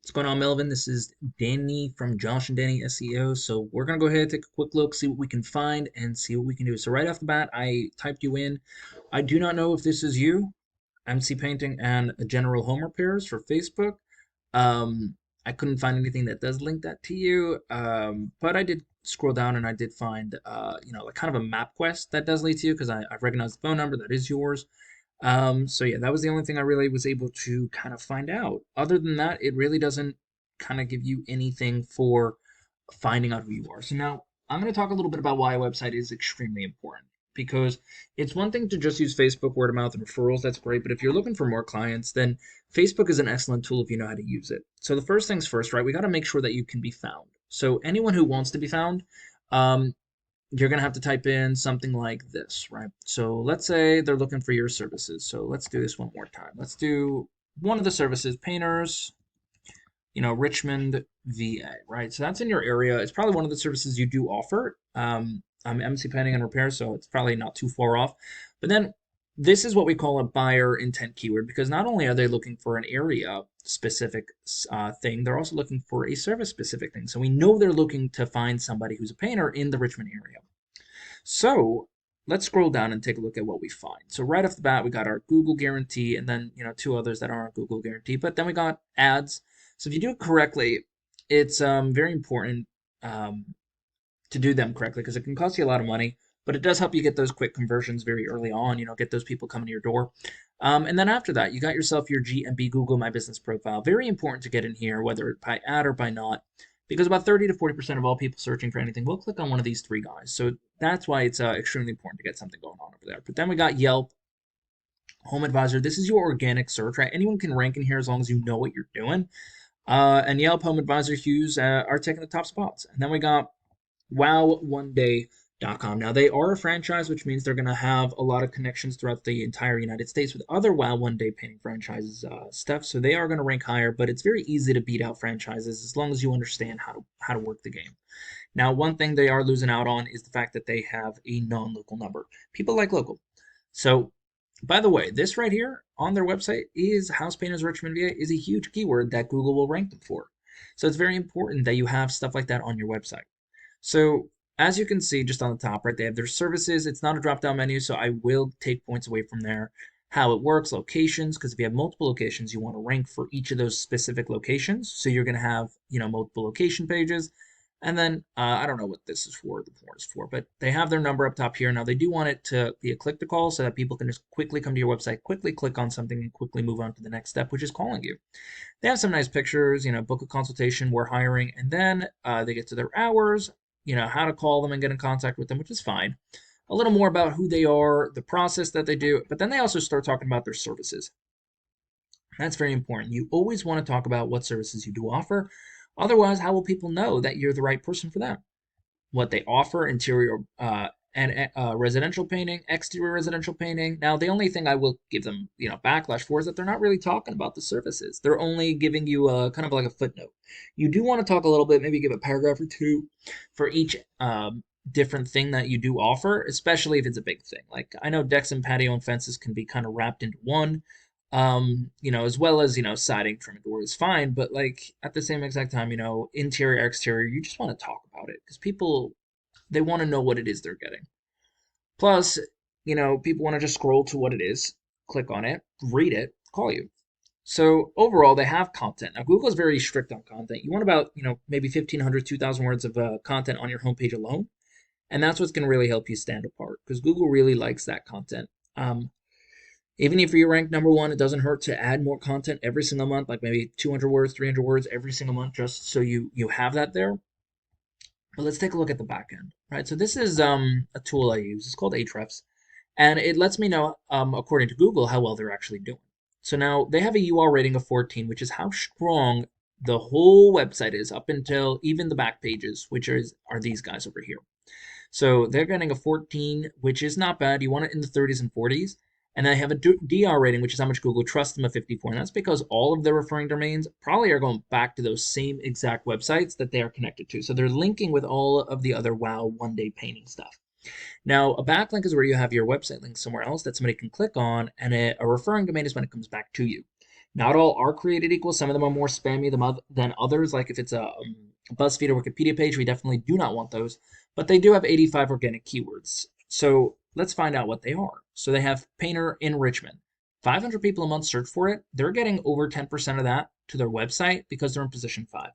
What's going on, Melvin? This is Danny from Josh and Danny SEO. So we're gonna go ahead and take a quick look, see what we can find, and see what we can do. So right off the bat, I typed you in. I do not know if this is you. MC Painting and General Home Repairs for Facebook. I couldn't find anything that does link that to you, but I did scroll down and I did find, like kind of a map quest that does lead to you because I recognized the phone number that is yours. So yeah, that was the only thing I really was able to kind of find out. Other than that, it really doesn't kind of give you anything for finding out who you are. So now I'm going to talk a little bit about why a website is extremely important. Because it's one thing to just use Facebook word of mouth and referrals, that's great. But if you're looking for more clients, then Facebook is an excellent tool if you know how to use it. So the first things first, right? We got to make sure that you can be found. So anyone who wants to be found, um, you're going to have to type in something like this, right? So let's say they're looking for your services. So let's do this one more time. Let's do one of the services, painters, Richmond, VA, right? So that's in your area. It's probably one of the services you do offer. I'm MC Painting and Repair, so it's probably not too far off. But then this is what we call a buyer intent keyword because not only are they looking for an area specific thing, they're also looking for a service specific thing. So we know they're looking to find somebody who's a painter in the Richmond area. So let's scroll down and take a look at what we find. So right off the bat, we got our Google guarantee and then, two others that aren't Google guarantee, but then we got ads. So if you do it correctly, it's very important to do them correctly because it can cost you a lot of money, but it does help you get those quick conversions very early on, get those people coming to your door. And then after that, you got yourself your GMB Google My Business profile. Very important to get in here, whether by ad or by not, because about 30 to 40% of all people searching for anything will click on one of these three guys. So that's why it's extremely important to get something going on over there. But then we got Yelp, Home Advisor. This is your organic search, right? Anyone can rank in here as long as you know what you're doing. And Yelp, Home Advisor, Hughes are taking the top spots. And then we got WowOneDay.com. Now, they are a franchise, which means they're going to have a lot of connections throughout the entire United States with other Wow One Day painting franchises stuff. So they are going to rank higher, but it's very easy to beat out franchises as long as you understand how to work the game. Now, one thing they are losing out on is the fact that they have a non-local number. People like local. So, by the way, this right here on their website is House Painters Richmond, VA is a huge keyword that Google will rank them for. So it's very important that you have stuff like that on your website. So as you can see just on the top, right, they have their services. It's not a drop-down menu, so I will take points away from there. How it works, locations, because if you have multiple locations, you want to rank for each of those specific locations. So you're going to have, multiple location pages. And then I don't know what this is for, the board is for, but they have their number up top here. Now they do want it to be a click to call so that people can just quickly come to your website, quickly click on something and quickly move on to the next step, which is calling you. They have some nice pictures, book a consultation, we're hiring, and then they get to their hours, how to call them and get in contact with them, which is fine. A little more about who they are, the process that they do, but then they also start talking about their services. That's very important. You always want to talk about what services you do offer. Otherwise, how will people know that you're the right person for them? What they offer, interior and residential painting, exterior residential painting. Now, the only thing I will give them, backlash for is that they're not really talking about the services. They're only giving you kind of like a footnote. You do want to talk a little bit, maybe give a paragraph or two for each different thing that you do offer, especially if it's a big thing. Like I know decks and patio and fences can be kind of wrapped into one. As well as, siding, trim, and door is fine, but like at the same exact time, interior, exterior, you just want to talk about it because people, they want to know what it is they're getting. Plus, people want to just scroll to what it is, click on it, read it, call you. So overall, they have content. Now, Google is very strict on content. You want about, maybe 1,500, 2,000 words of content on your homepage alone. And that's what's going to really help you stand apart because Google really likes that content. Even if you're ranked number one, it doesn't hurt to add more content every single month, like maybe 200 words, 300 words every single month, just so you have that there. But let's take a look at the back end, right? So this is a tool I use. It's called Ahrefs, and it lets me know, according to Google, how well they're actually doing. So now they have a UR rating of 14, which is how strong the whole website is up until even the back pages, which are these guys over here. So they're getting a 14, which is not bad. You want it in the 30s and 40s. And they have a DR rating, which is how much Google trusts them, at 54. And that's because all of their referring domains probably are going back to those same exact websites that they are connected to. So they're linking with all of the other Wow One Day painting stuff. Now, a backlink is where you have your website link somewhere else that somebody can click on, and a referring domain is when it comes back to you. Not all are created equal. Some of them are more spammy than others. Like if it's a BuzzFeed or Wikipedia page, we definitely do not want those. But they do have 85 organic keywords. So let's find out what they are. So they have painter in Richmond. 500 people a month search for it. They're getting over 10% of that to their website because they're in position 5.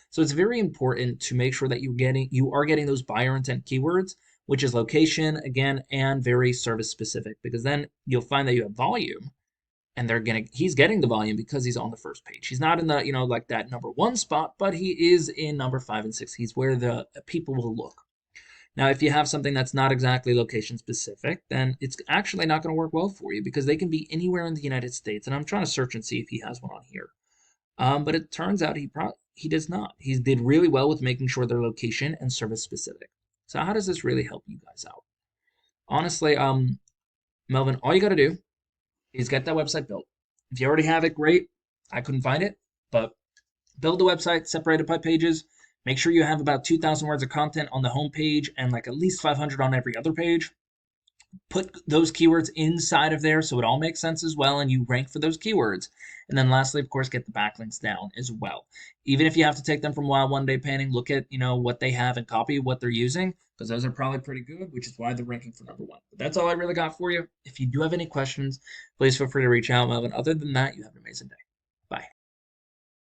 So it's very important to make sure that you are getting those buyer intent keywords, which is location again and very service specific, because then you'll find that you have volume and he's getting the volume because he's on the first page. He's not in the, like that number 1 spot, but he is in number 5 and 6. He's where the people will look. Now, if you have something that's not exactly location specific, then it's actually not going to work well for you because they can be anywhere in the United States. And I'm trying to search and see if he has one on here. But it turns out he does not. He did really well with making sure they're location and service specific. So how does this really help you guys out? Honestly, Melvin, all you got to do is get that website built. If you already have it, great. I couldn't find it, but build the website, separate it by pages. Make sure you have about 2,000 words of content on the home page and like at least 500 on every other page. Put those keywords inside of there so it all makes sense as well and you rank for those keywords. And then lastly, of course, get the backlinks down as well. Even if you have to take them from Wild One Day Painting, look at, what they have and copy what they're using because those are probably pretty good, which is why they're ranking for number 1. But that's all I really got for you. If you do have any questions, please feel free to reach out, Melvin. Other than that, you have an amazing day.